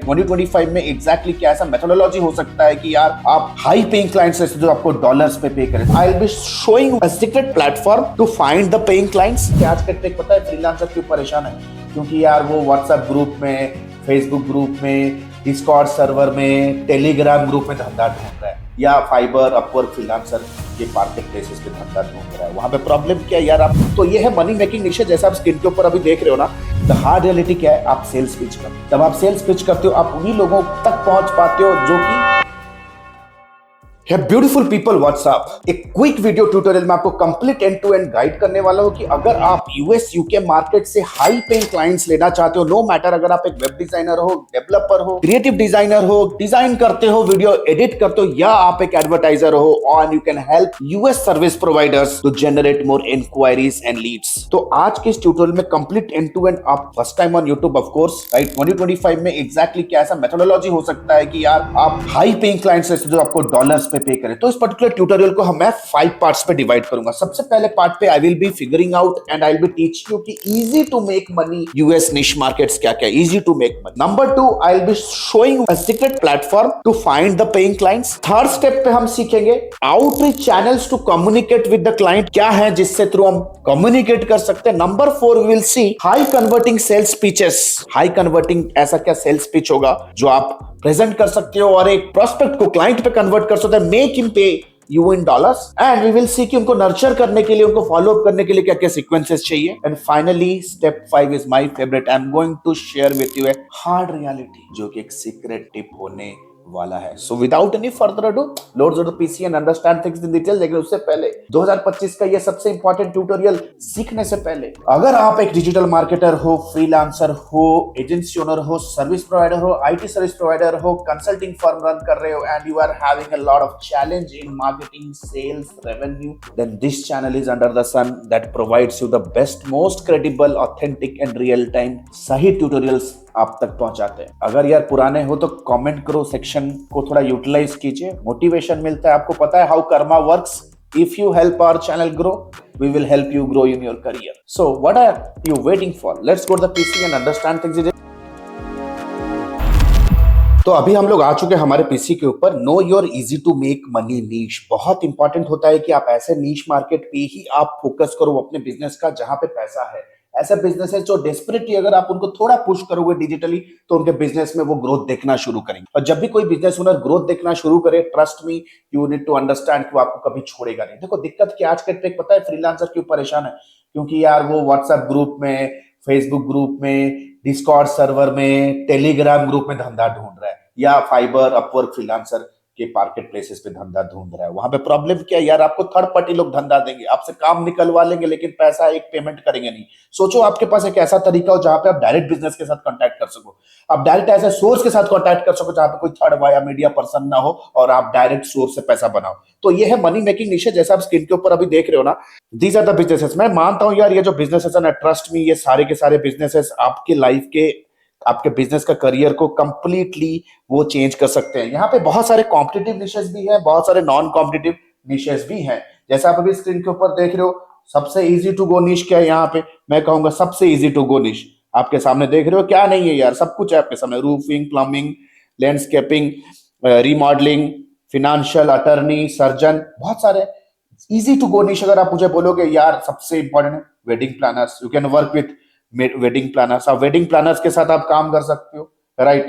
2025 में एग्जैक्टली क्या ऐसा मेथोडोलॉजी हो सकता है कि यार आप हाई पेइंग क्लाइंट्स से जो आपको डॉलर्स पे पे करें। I will be showing a secret platform to find the paying clients. आज का ट्रिक पता है फ्रीलांसर क्यों परेशान है? क्योंकि यार वो व्हाट्सएप ग्रुप में, फेसबुक ग्रुप में, डिस्कॉर्ड सर्वर में, टेलीग्राम ग्रुप में धंधा ढूंढ रहा है, या फाइबर, अपवर्क, फ्रीलांसर के मार्केट प्लेसेस पे धंधा ढूंढ रहा है। वहां पे प्रॉब्लम क्या है यार? आप तो ये है मनी मेकिंग निश, जैसा आप स्क्रीन के ऊपर अभी देख रहे हो ना। द हार्ड रियलिटी क्या है? आप सेल्स पिच करते हो। जब आप सेल्स पिच करते हो, आप उन्हीं लोगों तक पहुंच पाते हो जो कि ब्यूटीफुल पीपल व्हाट्सएप। एक क्विक वीडियो ट्यूटोरियल में आपको complete end to end guide करने वाला हूं कि अगर आप यूएस यूके मार्केट से हाई पेइंग क्लाइंट्स लेना चाहते हो, नो मैटर अगर आप एक वेब डिजाइनर हो, डेवलपर हो, क्रिएटिव डिजाइनर हो, डिजाइन करते हो, वीडियो एडिट करते हो, या आप एक एडवर्टाइजर हो, और you can help US service providers to generate more inquiries and leads. तो आज के इस ट्यूटोरियल में कंप्लीट एंड टू एंड, आप first time on YouTube of course, right? 2025 में एग्जैक्टली क्या ऐसा मेथोडोलॉजी हो सकता है कि यार आप हाई पेइंग क्लाइंट्स से जो आपको डॉलर्स पे पे करें। तो इस पर्टिकुलर ट्यूटोरियल को मैं 5 पार्ट्स पे डिवाइड करूंगा। सबसे पहले पार्ट पे I will be figuring out and I will be teach you कि easy to make money US niche markets क्या क्या, easy to make money. Number 2, I will be showing a secret platform to find the paying clients. Third step पे हम सीखेंगे outreach channels to communicate with the client, क्या है जिससे through हम communicate कर सकते हैं। Number 4, we will see high converting sales pitches. High converting ऐसा क्या सेल्स पिच होगा जो आप प्रेजेंट कर सकते हो और एक प्रोस्पेक्ट को क्लाइंट पे कन्वर्ट कर सकते हैं, make him pay you in dollars. And we will see कि उनको नर्चर करने के लिए, उनको फॉलो अप करने के लिए क्या क्या सीक्वेंसेस चाहिए। And finally step 5 is my favourite. I am going to share with you a hard reality, जो कि एक सीक्रेट टिप होने वाला है। So without any further ado, load the PC and understand things in detail. लेकिन उससे पहले 2025 का ये सबसे इंपॉर्टेंट ट्यूटोरियल सीखने से पहले, अगर आप एक डिजिटल मार्केटर हो, फ्रीलांसर हो, एजेंसी ओनर हो, सर्विस प्रोवाइडर हो, आईटी सर्विस प्रोवाइडर हो, कंसल्टिंग फर्म रन कर रहे हो, and you are having a lot of challenge in marketing, sales, revenue, then this channel is under the sun that provides you the best, most credible, authentic and real time सही tutorials आप तक पहुंचाते हैं। अगर यार पुराने हो तो कमेंट करो, सेक्शन को थोड़ा यूटिलाइज कीजिए, मोटिवेशन मिलता है। आपको पता है how karma works. If you help our channel grow, we will help you grow in your career. So what are you waiting for? Let's go to the PC and understand things. तो अभी हम लोग आ चुके हैं हमारे पीसी के ऊपर। Know your easy to make money niche. बहुत इंपॉर्टेंट होता है कि आप ऐसे नीश मार्केट पे ही आप फोकस करो अपने बिजनेस का जहां पे पैसा है। ऐसे बिजनेस है जो डेस्परेटली अगर आप उनको थोड़ा पुश करोगे डिजिटली, तो उनके बिजनेस में वो ग्रोथ देखना शुरू करेंगे। और जब भी कोई बिजनेस ओनर ग्रोथ देखना शुरू करे, trust me, you need to understand कि वो आपको कभी छोड़ेगा नहीं। देखो दिक्कत क्या, आज के ट्रिक पता है फ्रीलांसर क्यों परेशान है? क्योंकि यार वो व्हाट्सएप ग्रुप में, फेसबुक ग्रुप में, डिस्कॉर्ड सर्वर में, टेलीग्राम ग्रुप में धंधा ढूंढ रहा है, या फाइबर, अपवर्क, फ्रीलांसर के मार्केट प्लेसेस पे धंधा ढूंढ रहा है। वहां पे प्रॉब्लम क्या है यार? आपको थर्ड पार्टी लोग धंधा देंगे, आपसे काम निकलवा लेंगे, लेकिन पैसा एक पेमेंट करेंगे नहीं। सोचो आपके पास एक ऐसा तरीका हो जहां पे आप डायरेक्ट बिजनेस के साथ कांटेक्ट कर सको, आप डायरेक्ट ऐसे सोर्स के साथ कांटेक्ट कर सको जहां पे कोई थर्ड वाया मीडिया पर्सन ना हो, और आप डायरेक्ट सोर्स से पैसा बनाओ। तो ये है मनी मेकिंग निश, जैसा आप स्क्रीन के ऊपर अभी देख रहे हो ना। These are the businesses. मैं मानता हूं यार ये जो बिजनेसेस है ना, ट्रस्ट मी, ये सारे के सारे बिजनेसेस आपके लाइफ के, आपके बिजनेस का करियर को कंप्लीटली वो चेंज कर सकते हैं। यहाँ पे बहुत सारे कॉम्पिटिटिव निशेस भी हैं, बहुत सारे नॉन कॉम्पिटिटिव निशेस भी हैं। जैसा आप अभी स्क्रीन के ऊपर देख रहे हो, सबसे इजी टू गो निश क्या है यहाँ पे? मैं कहूंगा सबसे इजी टू गो निश आपके सामने देख रहे हो। क्या नहीं है यार? सब कुछ है आपके सामने। Roofing, plumbing, landscaping, remodelling, financial, attorney, surgeon, बहुत सारे इजी टू गो निश। अगर आप मुझे बोलोगे यार सबसे इंपॉर्टेंट है wedding planners, you can work with wedding planners. आप वेडिंग प्लानर्स के साथ आप काम कर सकते हो, राइट?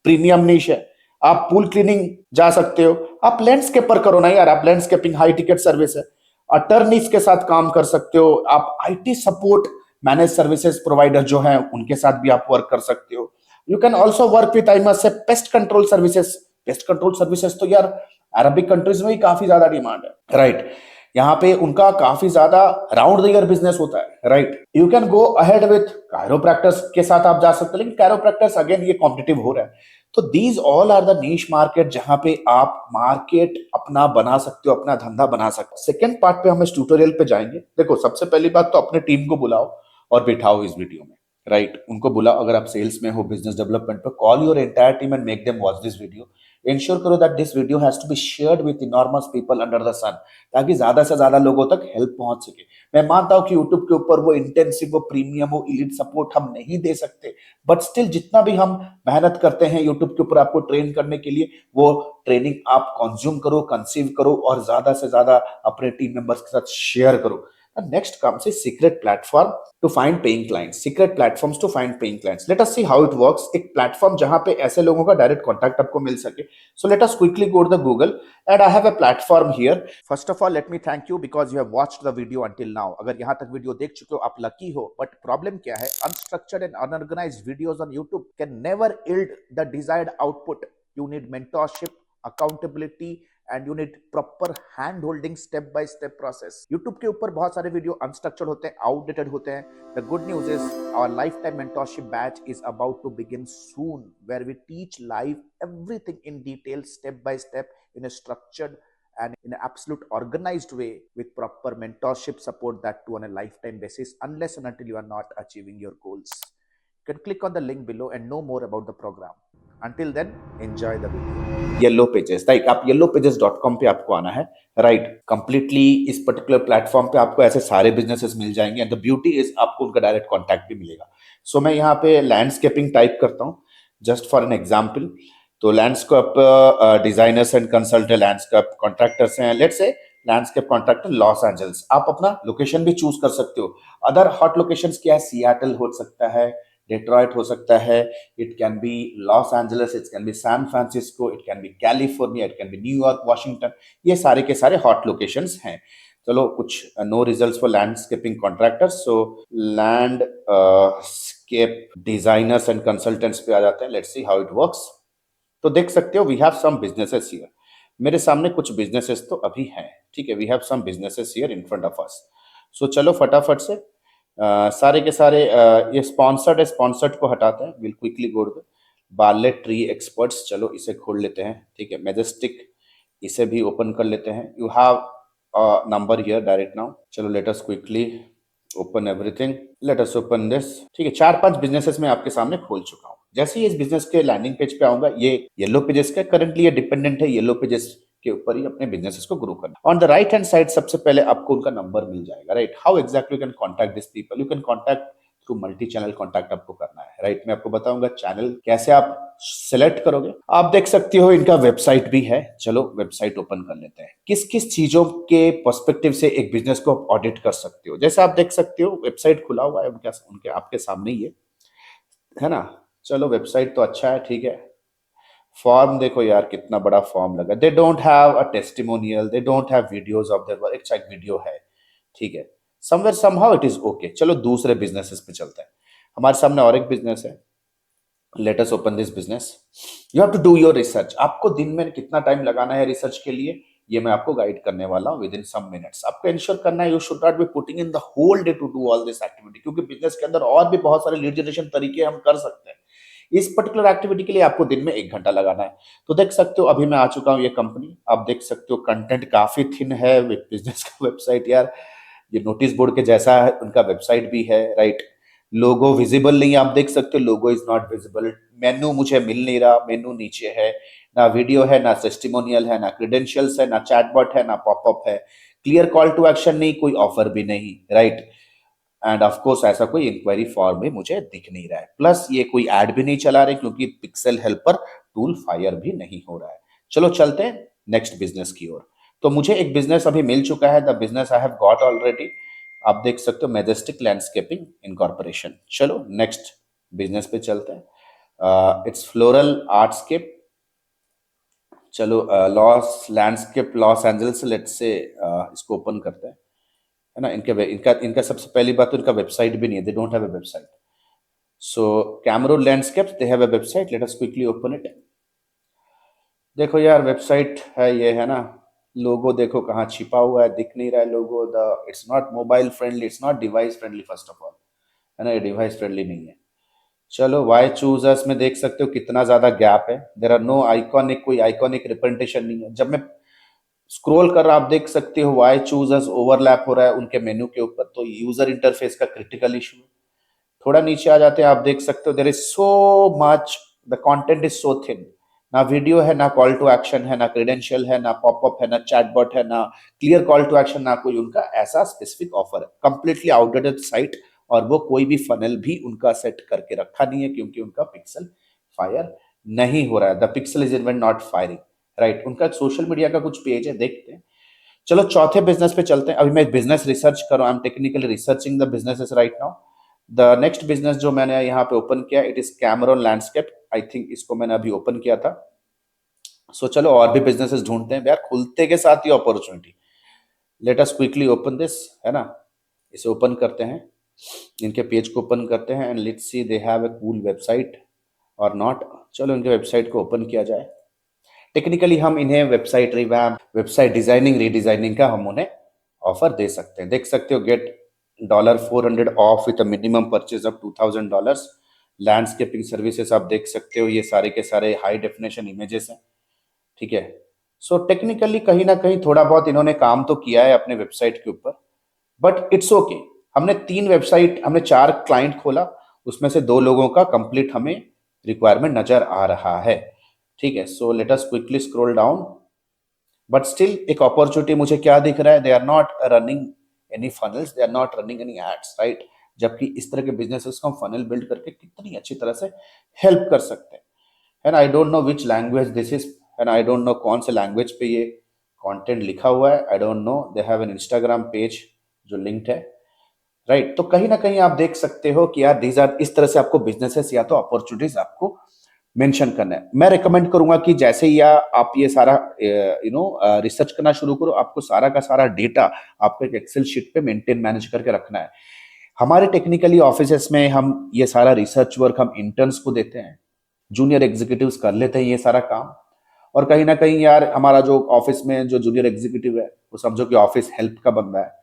प्रीमियम निश है। आप पूल क्लीनिंग जा सकते हो, आप लैंडस्केपर करो ना यार, आप लैंडस्केपिंग हाई टिकट सर्विस है। अटर्नीज के साथ काम कर सकते हो आप। IT support manage services provider जो है उनके साथ भी आप वर्क कर सकते हो। You can also work with, I must say, pest control services. Pest control services तो यार अरबिक कंट्रीज में ही काफी ज्यादा डिमांड है, राइट? यहाँ पे उनका काफी ज्यादा राउंड द ईयर बिजनेस होता है, right? You can go ahead with chiropractors के साथ आप जा सकते हो, लेकिन कायरोप्रैक्टर्स अगेन ये कॉम्पिटिटिव हो रहा है। तो these all are the niche market जहां पे आप मार्केट अपना बना सकते हो, अपना धंधा बना सकते हो। सेकेंड पार्ट पे हम इस ट्यूटोरियल पे जाएंगे। देखो सबसे पहली बात तो अपने टीम को बुलाओ और बिठाओ इस वीडियो में। राइट, उनको बुलाओ। अगर आप सेल्स में हो, बिजनेस डेवलपमेंट पे, call your entire team and make them watch this video. Ensure करो that this video has to be shared with enormous people under the sun, ताकि ज्यादा से ज्यादा लोगों तक हेल्प पहुंच सके। मैं मानता हूं कि यूट्यूब के ऊपर वो इंटेंसिव, वो प्रीमियम, वो इलीट सपोर्ट हम नहीं दे सकते, बट स्टिल जितना भी हम मेहनत करते हैं यूट्यूब के ऊपर आपको ट्रेन करने के लिए, वो ट्रेनिंग आप कंज्यूम करो, कंसीव करो और ज्यादा से ज्यादा अपने टीम मेंबर्स के साथ शेयर करो। Next comes a secret platform to find paying clients, secret platforms to find paying clients. Let us see how it works. एक प्लेटफॉर्म जहां पे ऐसे लोगों का डायरेक्ट कांटेक्ट आपको मिल सके. So let us quickly go to the Google and I have a platform here. First of all, let me thank you because you have watched the video until now. अगर यहाँ तक video देख चुके हो आप lucky हो, but problem क्या है, unstructured and unorganised videos on YouTube can never yield the desired output. You need mentorship, accountability, and you need proper hand holding, step by step process. YouTube के ऊपर बहुत सारे वीडियो अनस्ट्रक्चर्ड होते हैं, outdated होते हैं। The good news is our lifetime mentorship batch is about to begin soon, where we teach live everything in detail, step by step, in a structured and in an absolute organized way with proper mentorship support, that too on a lifetime basis, unless and until you are not achieving your goals. You can click on the link below and know more about the program. Until then, enjoy the video. Yellow pages, right, आप yellowpages.com पे आपको आना है, right. Completely इस particular platform पे आपको ऐसे सारे बिजनेसेस मिल जाएंगे एंड द ब्यूटी इज आपको उनका डायरेक्ट कॉन्टैक्ट भी मिलेगा। सो मैं यहाँ पे लैंडस्केपिंग टाइप करता हूँ जस्ट फॉर एन एग्जाम्पल। तो landscape designers and consultant landscape contractors हैं, let's say landscape contractor Los Angeles. आप अपना लोकेशन भी चूज कर सकते हो। अदर हॉट लोकेशंस क्या है, सियाटल हो सकता है, डेट्रॉइट हो सकता है, it can be Los Angeles, it can be San Francisco, it can be California, it can be New York, Washington, ये सारे के सारे हॉट लोकेशंस हैं। चलो कुछ no results for landscaping contractors, so landscape designers and consultants पे आ जाते हैं। Let's see how it works. तो देख सकते हो we have some businesses here. मेरे सामने कुछ बिजनेसेस तो अभी हैं, ठीक है, we have some businesses here in front of us. So चलो फटाफट से सारे के सारे ये स्पॉन्सर्ड है, स्पॉन्सर्ड को हटाते हैं। Will quickly go to Barley Tree experts, चलो इसे खोल लेते हैं, ठीक है। मैजेस्टिक, इसे भी ओपन कर लेते हैं। You have number here direct now. चलो let us quickly open everything, let us open this, ठीक है। 4-5 बिजनेसेस मैं आपके सामने खोल चुका हूँ। जैसे ही इस बिजनेस के लैंडिंग पेज पे आऊंगा, ये येलो पेजेस का करंटली ये डिपेंडेंट है, येलो पेजेस के ऊपर ही अपने बिजनेसेस को ग्रो करना। On the right hand side सबसे पहले आपको उनका नंबर मिल जाएगा, right. How exactly you can contact this people, you can contact through multi channel contact आपको करना है, राइट। मैं आपको बताऊंगा चैनल कैसे आप सेलेक्ट करोगे। आप देख सकते हो इनका वेबसाइट भी है, चलो वेबसाइट ओपन कर लेते हैं। किस किस चीजों के पर्सपेक्टिव से एक बिजनेस को आप ऑडिट कर सकते हो, जैसे आप देख सकते हो वेबसाइट खुला हुआ है उनके उनके आपके सामने ही है ना। चलो वेबसाइट तो अच्छा है, ठीक है। फॉर्म देखो यार, कितना बड़ा फॉर्म लगा। दे don't have a testimonial, they don't have videos of their work. एक वीडियो है, ठीक है। Somewhere somehow it is okay. चलो दूसरे बिजनेसेस पे चलते हैं। हमारे सामने और एक बिजनेस है। Let us open this business. You have to do your research. आपको दिन में कितना टाइम लगाना है रिसर्च के लिए, ये मैं आपको गाइड करने वाला हूं विद इन सम मिनट्स। आपको इंश्योर करना है you should not be putting in the whole day to do all this activity, क्योंकि बिजनेस के अंदर और भी बहुत सारे लीड जनरेशन तरीके हम कर सकते हैं। इस पर्टिकुलर एक्टिविटी के लिए आपको दिन में 1 घंटा लगाना है। तो देख सकते हो अभी मैं आ चुका हूँ ये कंपनी। आप देख सकते हो कंटेंट काफी थिन है, बिजनेस का वेबसाइट यार ये नोटिस बोर्ड के जैसा है, उनका वेबसाइट भी है, राइट। लोगो विजिबल नहीं है, आप देख सकते हो लोगो इज नॉट विजिबल। मेनू मुझे मिल नहीं रहा, मेनू नीचे है, ना वीडियो है, ना टेस्टिमोनियल है, ना क्रेडेंशियल्स है, ना चैटबॉट है, ना पॉपअप है। क्लियर कॉल टू एक्शन नहीं, कोई ऑफर भी नहीं, राइट। एंड ऑफ कोर्स ऐसा कोई इंक्वायरी फॉर्म भी मुझे दिख नहीं रहा है। प्लस ये कोई ऐड भी नहीं चला रहे क्योंकि पिक्सल हेल्पर टूल फायर भी नहीं हो रहा है। चलो चलते हैं नेक्स्ट बिजनेस की ओर। तो मुझे एक बिजनेस अभी मिल चुका है, the business I have got already. आप देख सकते हो मैजेस्टिक लैंडस्केपिंग इनकॉर्पोरेशन। चलो नेक्स्ट बिजनेस पे चलते हैं। It's floral artscape. चलो Los landscape Los Angeles, let's say इसको ओपन करते हैं, है ना। इनका इनका सबसे पहली बात तो इनका वेबसाइट भी नहीं है, they don't have a website. So Cameron landscapes, they have a website, let us quickly open it. देखो यार वेबसाइट है ये, है ना। लोगो देखो कहाँ छिपा हुआ है, दिख नहीं रहा है logo. The it's not mobile friendly, it's not device friendly first of all, है ना, ये डिवाइस फ्रेंडली नहीं है। चलो वाई चूज अस में देख सकते हो कितना ज्यादा गैप है। देर आर नो आइकॉनिक, कोई आइकॉनिक रिप्रेजेंटेशन नहीं है। जब मैं स्क्रॉल कर रहा आप देख सकते हो वाई चूज अस ओवरलैप हो रहा है उनके मेन्यू के ऊपर, तो यूजर इंटरफेस का क्रिटिकल इशू है। थोड़ा नीचे आ जाते हैं, आप देख सकते हो there is so much, the content is so thin. ना वीडियो है, ना कॉल टू एक्शन है, ना क्रेडेंशियल है, ना पॉपअप है, ना चैटबॉट है, ना क्लियर कॉल टू एक्शन, ना कोई उनका ऐसा स्पेसिफिक ऑफर है। कंप्लीटली आउटडेटेड साइट, और वो कोई भी फनल भी उनका सेट करके रखा नहीं है, क्योंकि उनका पिक्सल फायर नहीं हो रहा है। The pixel is even not firing, right. उनका सोशल मीडिया का कुछ पेज है, देखते हैं। चलो चौथे बिजनेस पे चलते हैं। अभी मैं बिजनेस रिसर्च कर रहा हूं, I am technically researching the businesses right now. The next business जो मैंने यहाँ पे ओपन किया, it is Cameron landscape. I think इसको मैंने अभी ओपन किया था। सो चलो और भी बिजनेसेस ढूंढते हैं यार, खुलते के साथ ही opportunity. Let us quickly open this, है ना। इसे ओपन करते हैं, इनके पेज को ओपन करते हैं, and let's see they have a cool website और नॉट। चलो इनके वेबसाइट को ओपन किया जाए। टेक्निकली हम इन्हें website revamp, website designing, redesigning का हम उन्हें ऑफर दे सकते हैं। देख सकते हो, get $400 off with a minimum purchase of $2000। Landscaping services आप देख सकते हो, ये सारे के सारे हाई डेफिनेशन इमेजेस हैं, ठीक है। सो टेक्निकली कहीं ना कहीं थोड़ा बहुत इन्होंने काम तो किया है अपने वेबसाइट के ऊपर, बट इट्स ओके। हमने 3 वेबसाइट, हमने 4 क्लाइंट खोला, उसमें से 2 लोगों का कंप्लीट हमें रिक्वायरमेंट नजर आ रहा है, ठीक है। So let us quickly scroll down, but still एक अपॉर्चुनिटी मुझे क्या दिख रहा है, they are not running any funnels, they are not running any ads, right. जबकि इस तरह के बिजनेसेस को हम फनल बिल्ड करके कितनी अच्छी तरह से हेल्प कर सकते हैं। And I don't know which language this is, and I don't know कौन से लैंग्वेज पे ये कंटेंट लिखा हुआ है, I don't know. They have an Instagram page जो लिंक्ड है, राइट। तो कहीं ना कहीं आप देख सकते हो कि यार दीज आर, इस तरह से आपको बिजनेसेस या तो अपॉर्चुनिटीज आपको मेंशन करना है। मैं रिकमेंड करूंगा कि जैसे ही आप ये सारा रिसर्च करना शुरू करो, आपको सारा का सारा डेटा आपको एक एक्सेल शीट पे मेंटेन मैनेज करके रखना है। हमारे टेक्निकली ऑफिसेस में हम ये सारा रिसर्च वर्क हम इंटर्न्स को देते हैं, जूनियर एग्जीक्यूटिव्स कर लेते हैं ये सारा काम। और कहीं ना कहीं यार हमारा जो ऑफिस में जो जूनियर एग्जीक्यूटिव है, वो समझो कि ऑफिस हेल्प का बंदा है।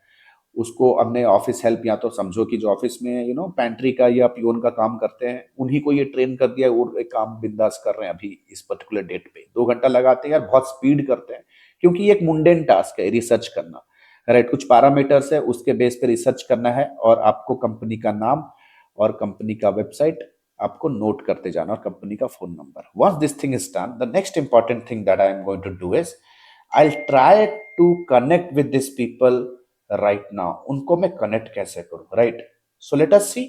उसको हमने ऑफिस हेल्प, या तो समझो कि जो ऑफिस में पैंट्री का या पियोन का काम करते हैं, उन्हीं को ये ट्रेन कर दिया और एक काम बिंदास कर रहे हैं अभी इस पर्टिकुलर डेट पे। 2 घंटा लगाते हैं यार, बहुत स्पीड करते हैं, क्योंकि ये एक मुंडेन टास्क है रिसर्च करना, राइट। कुछ पैरामीटर्स है, उसके बेस पे रिसर्च करना है, और आपको कंपनी का नाम और कंपनी का वेबसाइट आपको नोट करते जाना, और कंपनी का phone number. Once this thing is done, the next important thing that I am going to do is I try to connect with this people right now. उनको मैं connect कैसे करूं, right. So let us see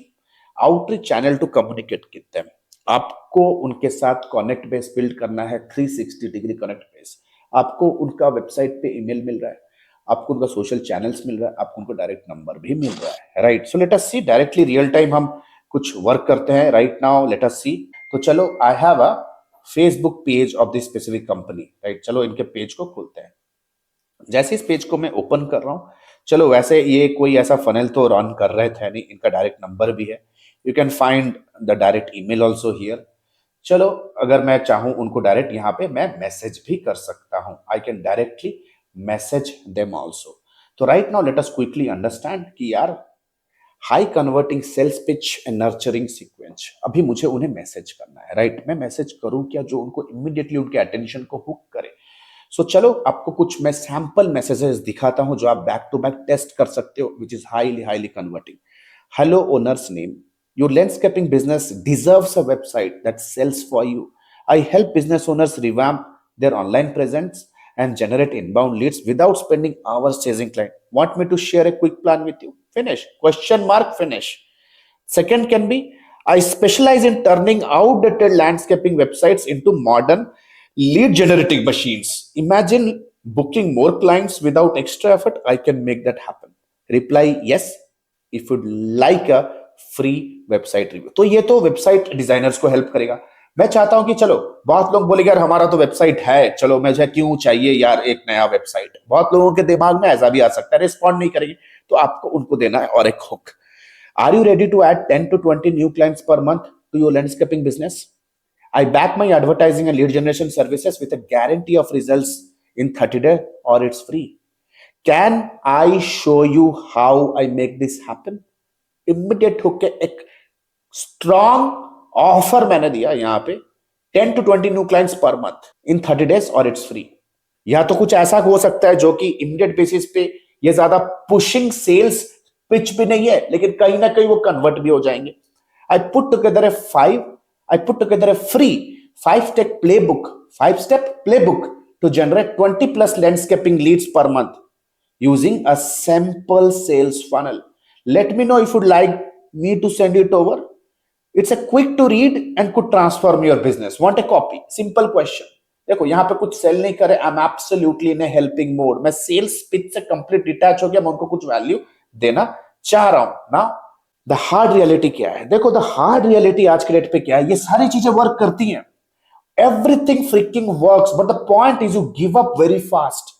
outreach channel to communicate with them. आपको उनके साथ connect base build करना है, 360 degree connect base. आपको उनका वेबसाइट पे ईमेल मिल रहा है, आपको उनका सोशल चैनल्स मिल रहा है, आपको उनको डायरेक्ट नंबर भी मिल रहा है, right. So let us see directly real time हम कुछ वर्क करते हैं राइट नाउ। लेट अस सी। तो चलो, I have a Facebook page of this specific company, right. चलो इनके पेज को खोलते हैं। जैसे इस पेज को मैं ओपन कर रहा हूं, चलो वैसे ये कोई ऐसा फनल तो रन कर रहे थे नहीं, इनका डायरेक्ट नंबर भी है। You can find the direct email also here. चलो अगर मैं चाहूं उनको डायरेक्ट यहाँ पे मैं मैसेज भी कर सकता हूं, I can directly message them also. तो right now let us quickly understand कि यार high converting sales pitch and nurturing sequence, अभी मुझे उन्हें मैसेज करना है, राइट। मैं मैसेज करूं क्या जो उनको इमीडिएटली उनके अटेंशन को हुक करे। सो चलो आपको कुछ मैं सैंपल मैसेजेस दिखाता हूं जो आप बैक टू बैक टेस्ट कर सकते हो, which is highly highly converting. Hello owners name, your landscaping business deserves a website that sells for you. I help business owners revamp their online presence and generate inbound leads without spending hours chasing client. Want me to share a quick plan with you? Finish. Question mark, finish. Second can be, I specialize in turning outdated landscaping websites into modern lead generating machines. Imagine booking more clients without extra effort. I can make that happen. Reply yes if you'd like a free website review. तो ये तो website designers को help करेगा। मैं चाहता हूं कि चलो, बहुत लोग बोलेंगे यार हमारा तो वेबसाइट है, चलो मुझे क्यों चाहिए यार एक नया वेबसाइट। बहुत लोगों के दिमाग में ऐसा भी आ सकता है, रिस्पॉन्ड नहीं करेंगे। तो आपको उनको देना है और एक hook. Are you ready to add 10 to 20 new clients per month to your landscaping business? I back my advertising and lead generation services with a guarantee of results in 30 days or it's free. Can I show you how I make this happen? Immediate hook के एक strong offer मैंने दिया यहाँ पे, 10 to 20 new clients per month in 30 days और it's free. या तो कुछ ऐसा हो सकता है जो कि इमीडिएट बेसिस पे ये ज्यादा पुशिंग सेल्स पिच भी नहीं है, लेकिन कहीं ना कहीं वो कन्वर्ट भी हो जाएंगे। I put together a free 5-step playbook to generate 20 plus landscaping leads per month using a simple sales funnel. Let me know if you'd like me to send it over. It's a quick to read and could transform your business. Want a copy? Simple question. देखो यहाँ पे कुछ cell नहीं करे, I am absolutely in helping mode, मैं sales pitch से complete detach हो गया, मैं उनको कुछ वैल्यू देना चाह रहा हूं ना। द हार्ड रियलिटी क्या है? देखो द हार्ड रियलिटी आज के डेट पे क्या है, ये सारी चीजें वर्क करती हैं, everything freaking works, but the point is you give up very fast.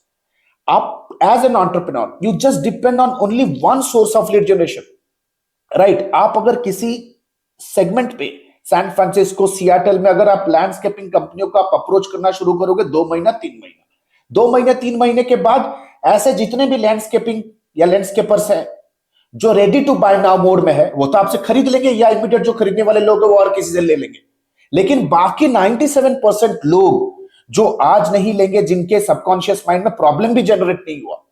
Up as an entrepreneur, you just depend on only one source of lead generation, right? आप अगर किसी सेगमेंट पे सैन फ्रांसिस्को, सियाटल में अगर आप landscaping कंपनियों को आप अप्रोच करना शुरू करोगे 2 महीना 3 महीने के बाद ऐसे जितने भी लैंडस्केपिंग या लैंडस्केपर्स हैं जो ready to buy now mode में है, वो तो आपसे खरीद लेंगे, या इमीडिएट जो खरीदने वाले लोग हैं वो और किसी से ले लेंगे। लेकिन बाकी 97% लोग जो आज नहीं लेंगे, जिनके सबकॉन्शियस माइंड में प्रॉब्लम भी जनरेट नहीं हुआ,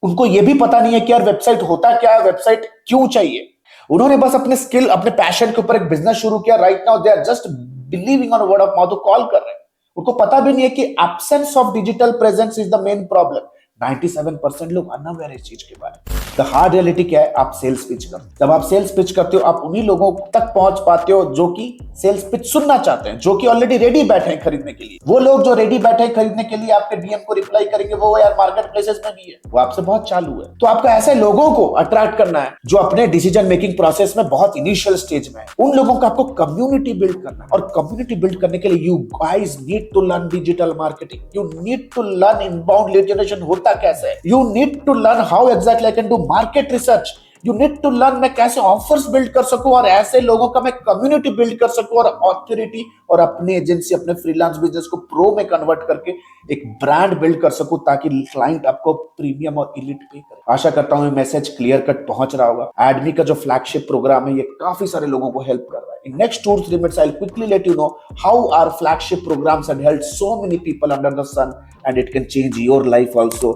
उनको यह भी पता नहीं है कि यार वेबसाइट होता क्या है, वेबसाइट क्यों चाहिए, उन्होंने बस अपने स्किल, अपने पैशन के ऊपर एक बिजनेस शुरू किया। Right now they are just believing on word of mouth, call कर रहे हैं, उनको पता भी नहीं है कि absence of digital presence is the main problem. 97% लोग अनअवेयर है इस चीज के बारे में। द हार्ड रियलिटी क्या है? आप सेल्स पिच करते हो। जब आप सेल्स पिच करते हो, आप उन्हीं लोगों तक पहुंच पाते हो जो कि सेल्स पिच सुनना चाहते हैं, जो कि ऑलरेडी रेडी बैठे हैं खरीदने के लिए। वो लोग जो रेडी बैठे हैं खरीदने के लिए आपके डीएम को रिप्लाई करेंगे, वो यार मार्केट प्लेसेस में भी है, वो आपसे बहुत चालू है। तो आपको ऐसे लोगों को अट्रैक्ट करना है जो अपने डिसीजन मेकिंग प्रोसेस में बहुत इनिशियल स्टेज में है। उन लोगों का आपको कम्युनिटी बिल्ड करना है, और कम्युनिटी बिल्ड करने के लिए you guys need to learn digital marketing, you need to learn inbound lead generation होता कैसे है, you need to learn how exactly I can do market research, you need to learn मैं कैसे offers build कर सकूं और ऐसे लोगों का मैं कम्युनिटी बिल्ड कर सकूं और ऑथोरिटी और अपनी एजेंसी, अपने फ्रीलांस बिजनेस को प्रो में कन्वर्ट करके एक ब्रांड बिल्ड कर सकूं, ताकि क्लाइंट आपको प्रीमियम और एलीट पे करे। आशा करता हूं ये मैसेज क्लियर कट पहुंच रहा होगा। एडमी का जो फ्लैगशिप प्रोग्राम है, ये काफी सारे लोगों को हेल्प कर रहा है। In next 2-3 minutes I'll quickly let you know how our flagship programs have helped so many people under the sun, and it can change your life also,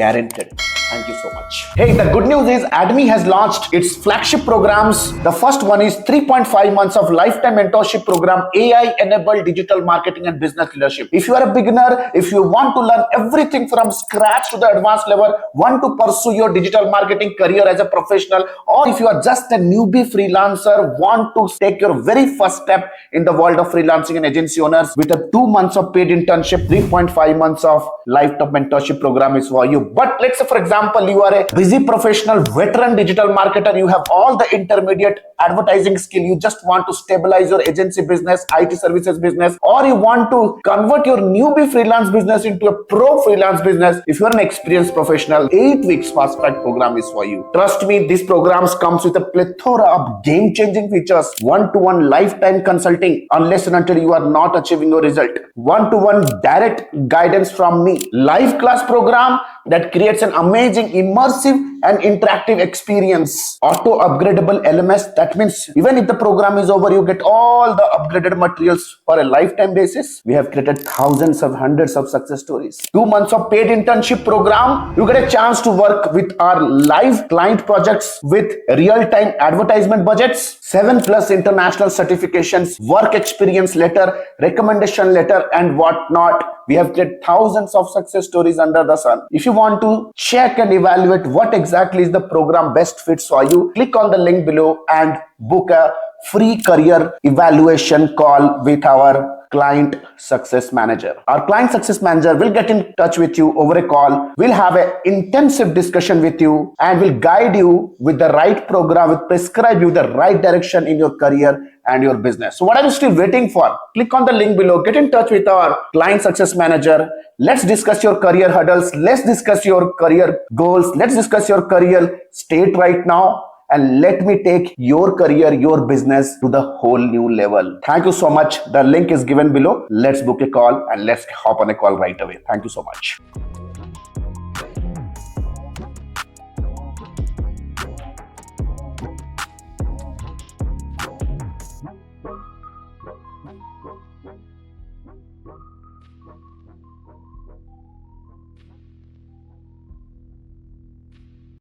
guaranteed. Thank you so much. Hey, the good news is Admi has launched its flagship programs. The first one is 3.5 months of lifetime mentorship program, AI-enabled digital marketing and business leadership. If you are a beginner, if you want to learn everything from scratch to the advanced level, want to pursue your digital marketing career as a professional, or if you are just a newbie freelancer, want to take your very first step in the world of freelancing and agency owners, with a 2 months of paid internship, 3.5 months of lifetime mentorship program is for you. But let's say, for example, you are a busy professional, veteran digital marketer, you have all the intermediate advertising skill, you just want to stabilize your agency business, IT services business, or you want to convert your newbie freelance business into a pro freelance business. If you are an experienced professional, 8 weeks fast track program is for you. Trust me, these programs comes with a plethora of game changing features, one-to-one lifetime consulting unless and until you are not achieving your result, one-to-one direct guidance from me, live class program that creates an amazing immersive and interactive experience, auto upgradable LMS. That means even if the program is over, you get all the upgraded materials for a lifetime basis. We have created thousands of hundreds of success stories. 2 months of paid internship program, you get a chance to work with our live client projects with real-time advertisement budgets, 7+ international certifications, work experience letter, recommendation letter, and whatnot. We have created thousands of success stories under the sun. If you want to check and evaluate what exactly is the program best fits for you, click on the link below and book a free career evaluation call with our client success manager. Our client success manager will get in touch with you over a call. We'll have an intensive discussion with you and will guide you with the right program, will prescribe you the right direction in your career and your business. So what are you still waiting for? Click on the link below, get in touch with our client success manager. Let's discuss your career hurdles. Let's discuss your career goals. Let's discuss your career state right now. And let me take your career, your business to the whole new level. Thank you so much. The link is given below. Let's book a call and let's hop on a call right away. Thank you so much.